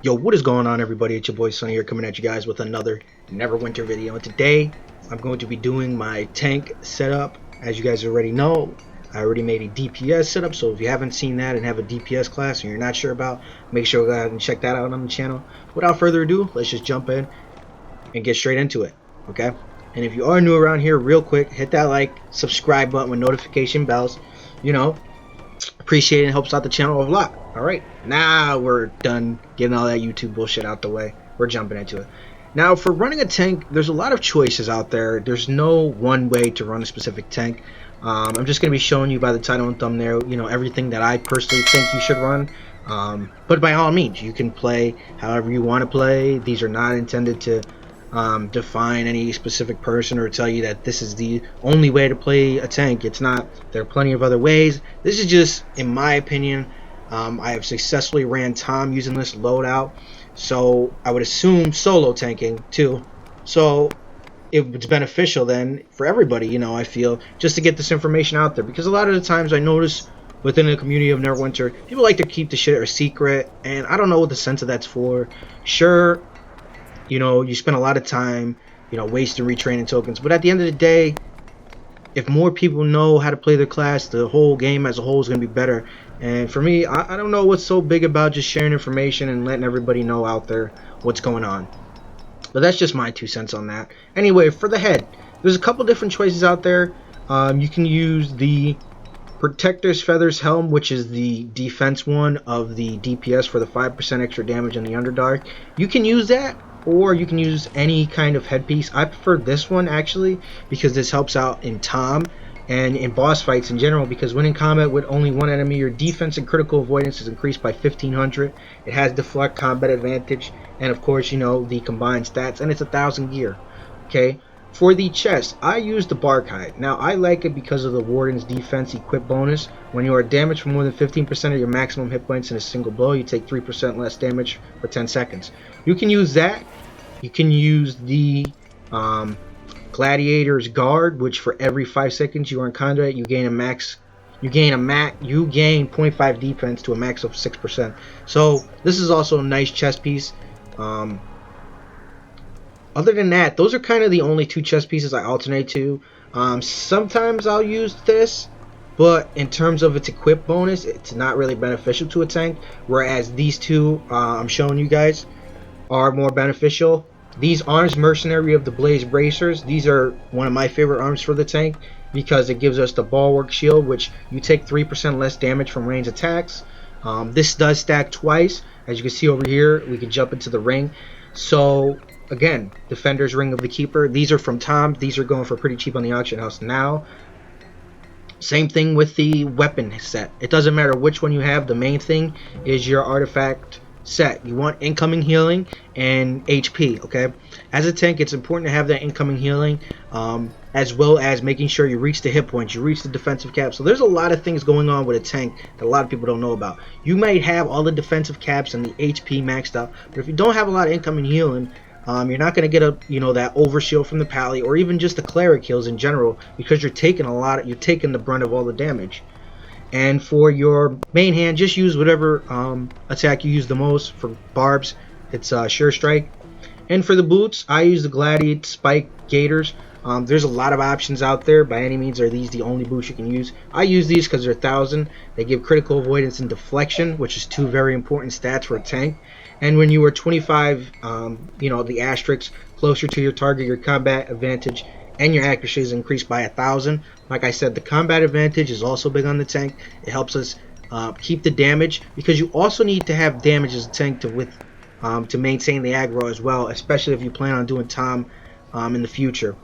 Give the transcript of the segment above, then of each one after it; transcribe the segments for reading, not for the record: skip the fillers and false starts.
Yo, what is going on, everybody? It's your boy Sonny here, coming at you guys with another Neverwinter video. And today I'm going to be doing my tank setup. As you guys already know, I already made a DPS setup, so if you haven't seen that and have a DPS class and you're not sure about, make sure to go ahead and check that out on the channel. Without further ado, let's just jump in and get straight into it, okay? And if you are new around here, real quick, hit that like, subscribe button with notification bells. Appreciate it. Helps out the channel a lot. Alright, now we're done getting all that YouTube bullshit out the way. We're jumping into it. Now, for running a tank, there's a lot of choices out there. There's no one way to run a specific tank. I'm just going to be showing you by the title and thumbnail, everything that I personally think you should run. But by all means, you can play however you want to play. These are not intended to define any specific person or tell you that this is the only way to play a tank. It's not. There are plenty of other ways. This is just, in my opinion, I have successfully ran Tom using this loadout, so I would assume solo tanking too. So it's beneficial then for everybody, I feel, just to get this information out there, because a lot of the times I notice within the community of Neverwinter, people like to keep the shit a secret, and I don't know what the sense of that's for. Sure, you spend a lot of time, wasting retraining tokens, but at the end of the day, if more people know how to play their class, the whole game as a whole is going to be better. And for me, I don't know what's so big about just sharing information and letting everybody know out there what's going on. But that's just my 2 cents on that. Anyway, for the head, there's a couple different choices out there. You can use the Protector's Feathers Helm, which is the defense one of the DPS for the 5% extra damage in the Underdark. You can use that, or you can use any kind of headpiece. I prefer this one, actually, because this helps out in Tom and in boss fights in general, because when in combat with only one enemy, your defense and critical avoidance is increased by 1500. It has deflect, combat advantage, and of course, the combined stats, and it's 1000 gear. Okay, for the chest, I use the Bark Hide. Now, I like it because of the Warden's defense equip bonus. When you are damaged for more than 15% of your maximum hit points in a single blow, you take 3% less damage for 10 seconds. You can use that. You can use the Gladiator's Guard, which for every 5 seconds you are in combat, you gain 0.5 defense to a max of 6%. So this is also a nice chest piece. Other than that, those are kind of the only 2 chest pieces I alternate to. Sometimes I'll use this, but in terms of its equip bonus, it's not really beneficial to a tank, whereas these 2 I'm showing you guys are more beneficial. These Arms Mercenary of the Blaze Bracers, these are one of my favorite arms for the tank, because it gives us the Bulwark Shield, which you take 3% less damage from ranged attacks. This does stack twice. As you can see over here, we can jump into the ring. So again, Defender's Ring of the Keeper, these are from Tom. These are going for pretty cheap on the auction house now. Same thing with the weapon set. It doesn't matter which one you have. The main thing is your artifact set. You want incoming healing and HP. Okay, as a tank, it's important to have that incoming healing, as well as making sure you reach the hit points, you reach the defensive cap. So there's a lot of things going on with a tank that a lot of people don't know about. You might have all the defensive caps and the HP maxed out, but if you don't have a lot of incoming healing, you're not going to get that overshield from the pally, or even just the cleric heals in general, because you're taking the brunt of all the damage. And for your main hand, just use whatever attack you use the most. For barbs, it's Sure Strike. And for the boots, I use the Gladiate Spike Gators. There's a lot of options out there. By any means are these the only boots you can use. I use these because they're 1000. They give critical avoidance and deflection, which is 2 very important stats for a tank. And when you are 25, the asterisk closer to your target, your combat advantage and your accuracy is increased by 1000. Like I said, the combat advantage is also big on the tank. It helps us keep the damage, because you also need to have damage as a tank to maintain the aggro as well, especially if you plan on doing Tom in the future.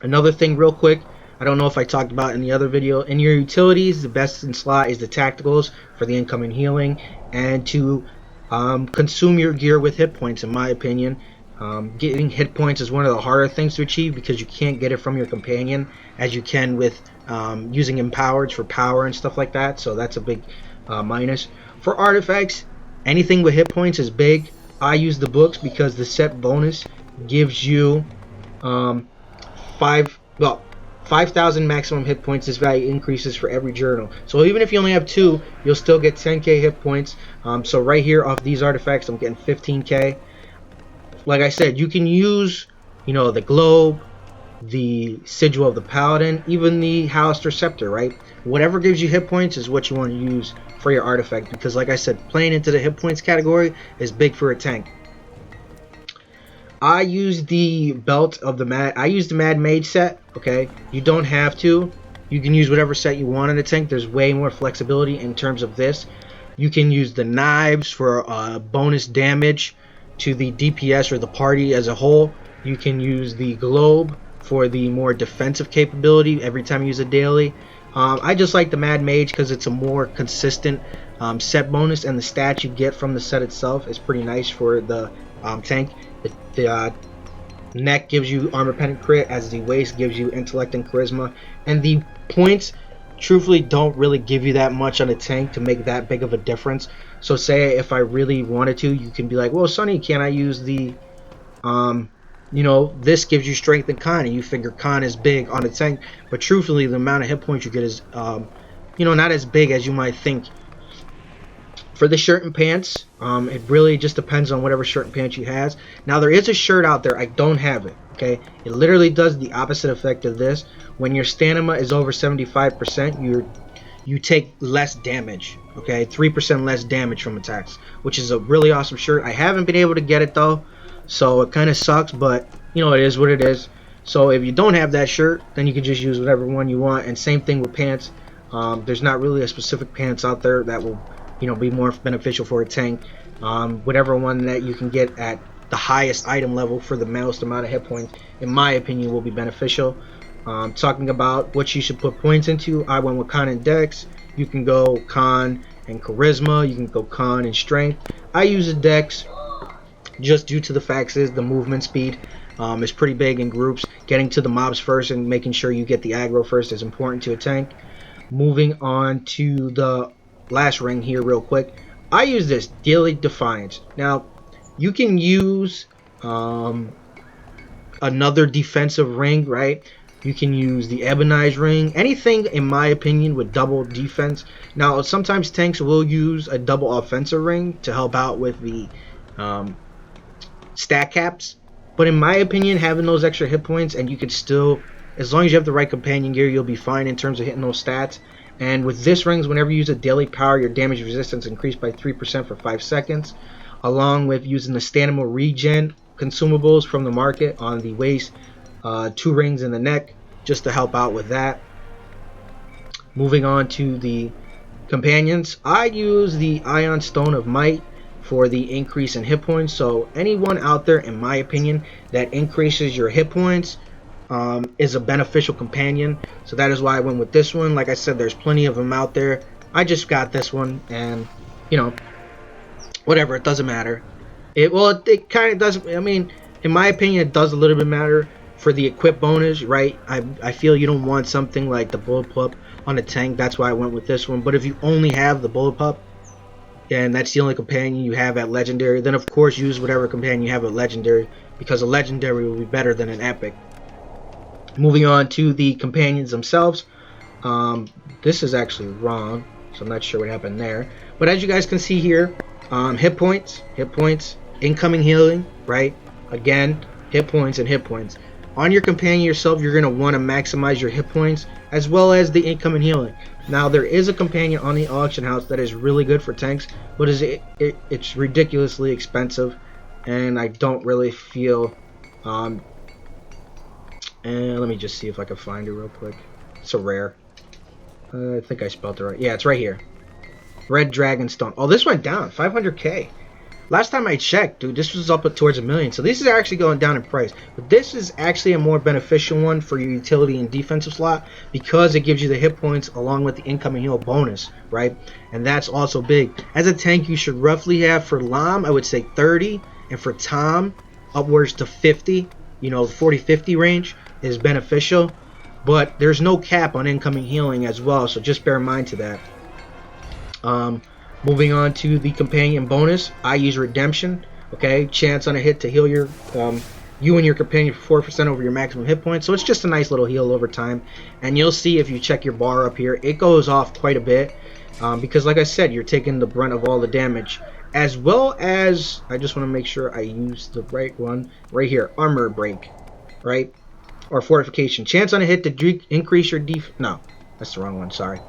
Another thing real quick, I don't know if I talked about in the other video, in your utilities, the best in slot is the tacticals for the incoming healing, and to consume your gear with hit points, in my opinion. Getting hit points is one of the harder things to achieve, because you can't get it from your companion as you can with using empowered for power and stuff like that. So that's a big minus. For artifacts, anything with hit points is big. I use the books because the set bonus gives you 5,000 maximum hit points. This value increases for every journal. So even if you only have 2, you'll still get 10k hit points. So right here off these artifacts, I'm getting 15k. Like I said, you can use, the globe, the sigil of the paladin, even the Halaster scepter, right? Whatever gives you hit points is what you want to use for your artifact, because like I said, playing into the hit points category is big for a tank. I use the belt of the Mad Mage set. Okay, you don't have to. You can use whatever set you want in a tank. There's way more flexibility in terms of this. You can use the knives for bonus damage to the DPS or the party as a whole. You can use the globe for the more defensive capability every time you use a daily. I just like the Mad Mage because it's a more consistent set bonus, and the stats you get from the set itself is pretty nice for the tank. The neck gives you armor pendant crit, as the waist gives you intellect and charisma, and the points truthfully don't really give you that much on a tank to make that big of a difference. So say if I really wanted to, you can be like, well, Sonny, can I use the this gives you strength and con, and you figure con is big on a tank, but truthfully the amount of hit points you get is not as big as you might think. For the shirt and pants, it really just depends on whatever shirt and pants you has. Now there is a shirt out there, I don't have it, okay? It literally does the opposite effect of this. When your stamina is over 75%, you take less damage, okay? 3% less damage from attacks, which is a really awesome shirt. I haven't been able to get it though, so it kind of sucks, but it is what it is. So if you don't have that shirt, then you can just use whatever one you want, and same thing with pants. There's not really a specific pants out there that will be more beneficial for a tank. Whatever one that you can get at the highest item level for the most amount of hit points, in my opinion, will be beneficial. Talking about what you should put points into, I went with con and dex. You can go con and charisma, you can go con and strength. I use a dex just due to the fact is the movement speed is pretty big in groups. Getting to the mobs first and making sure you get the aggro first is important to a tank. Moving on to the last ring here real quick, I use this Daily Defiance. Now you can use another defensive ring, right? You can use the Ebonized ring, anything in my opinion with double defense. Now sometimes tanks will use a double offensive ring to help out with the stat caps, but in my opinion, having those extra hit points, and you can still, as long as you have the right companion gear, you'll be fine in terms of hitting those stats. And with this rings, whenever you use a daily power, your damage resistance increased by 3% for 5 seconds, along with using the stamina regen consumables from the market on the waist, 2 rings in the neck, just to help out with that. Moving on to the companions, I use the Ion Stone of Might for the increase in hit points. So anyone out there, in my opinion, that increases your hit points is a beneficial companion. So that is why I went with this one. Like I said, there's plenty of them out there. I just got this one, and whatever, it doesn't matter. It kind of does. I mean, in my opinion, it does a little bit matter for the equip bonus, right? I feel you don't want something like the bullet pup on a tank. That's why I went with this one. But if you only have the bullet pup, and that's the only companion you have at legendary, then of course use whatever companion you have at legendary, because a legendary will be better than an epic. Moving on to the companions themselves, this is actually wrong, so I'm not sure what happened there, but as you guys can see here, hit points, incoming healing, right? Again, hit points and hit points. On your companion yourself, you're going to want to maximize your hit points as well as the incoming healing. Now there is a companion on the auction house that is really good for tanks, but it's ridiculously expensive, and I don't really feel and let me just see if I can find it real quick. It's a rare. I think I spelled it right. Yeah, it's right here. Red Dragon Stone. Oh, this went down 500k. Last time I checked, dude, this was up towards 1 million. So this is actually going down in price. But this is actually a more beneficial one for your utility and defensive slot, because it gives you the hit points along with the incoming heal bonus, right? And that's also big. As a tank, you should roughly have, for Lam, I would say 30, and for Tom, upwards to 50. 40-50 range is beneficial, but there's no cap on incoming healing as well, so just bear in mind to that. Moving on to the companion bonus, I use Redemption. Okay, chance on a hit to heal your you and your companion for 4% over your maximum hit points. So it's just a nice little heal over time. And you'll see if you check your bar up here, it goes off quite a bit. Because like I said, you're taking the brunt of all the damage. As well as, I just want to make sure I use the right one. Right here, armor break. Right? Or fortification. Chance on a hit to increase your def... No, that's the wrong one, sorry.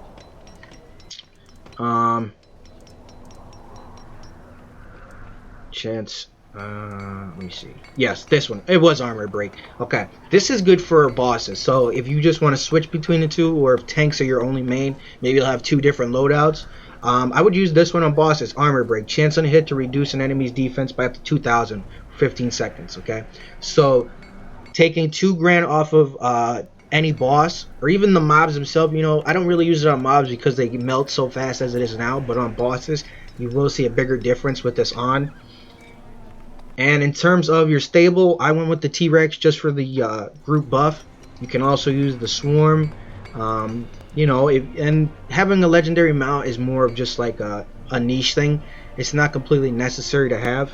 Chance... let me see. Yes, this one. It was armor break. Okay. This is good for bosses. So if you just want to switch between the two, or if tanks are your only main, maybe you'll have two different loadouts. I would use this one on bosses. Armor break. Chance on a hit to reduce an enemy's defense by up to 2,000 for 15 seconds. Okay. So taking 2 grand off of any boss, or even the mobs themselves, you know, I don't really use it on mobs because they melt so fast as it is now, but on bosses, you will see a bigger difference with this on. And in terms of your stable, I went with the T-Rex just for the group buff. You can also use the Swarm. You know, and having a legendary mount is more of just like a niche thing. It's not completely necessary to have.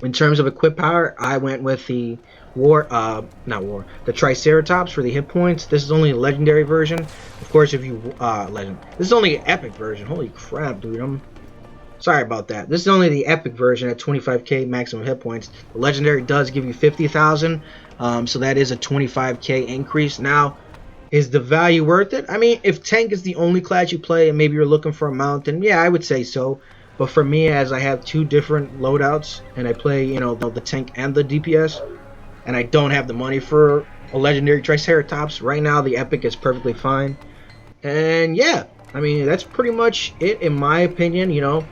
In terms of equip power, I went with the the Triceratops for the hit points. This is only a legendary version. Of course, if you this is only an epic version. Holy crap, dude! I'm sorry about that. This is only the epic version at 25k maximum hit points. The legendary does give you 50,000, so that is a 25k increase. Now, is the value worth it? I mean, if tank is the only class you play and maybe you're looking for a mount, then yeah, I would say so. But for me, as I have 2 different loadouts and I play, you know, the tank and the DPS, and I don't have the money for a legendary Triceratops, right now the epic is perfectly fine. And yeah, I mean, that's pretty much it in my opinion. You know,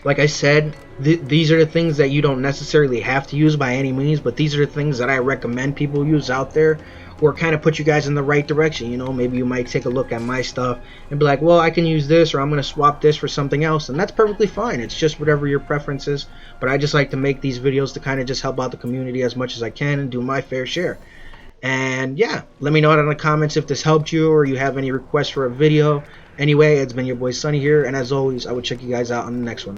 like I said, these are the things that you don't necessarily have to use by any means, but these are the things that I recommend people use out there, or kind of put you guys in the right direction. You know, maybe you might take a look at my stuff and be like, well, I can use this, or I'm going to swap this for something else, and that's perfectly fine. It's just whatever your preference is, but I just like to make these videos to kind of just help out the community as much as I can and do my fair share. And yeah, let me know in the comments if this helped you, or you have any requests for a video. Anyway, it's been your boy Sunny here, and as always, I will check you guys out on the next one.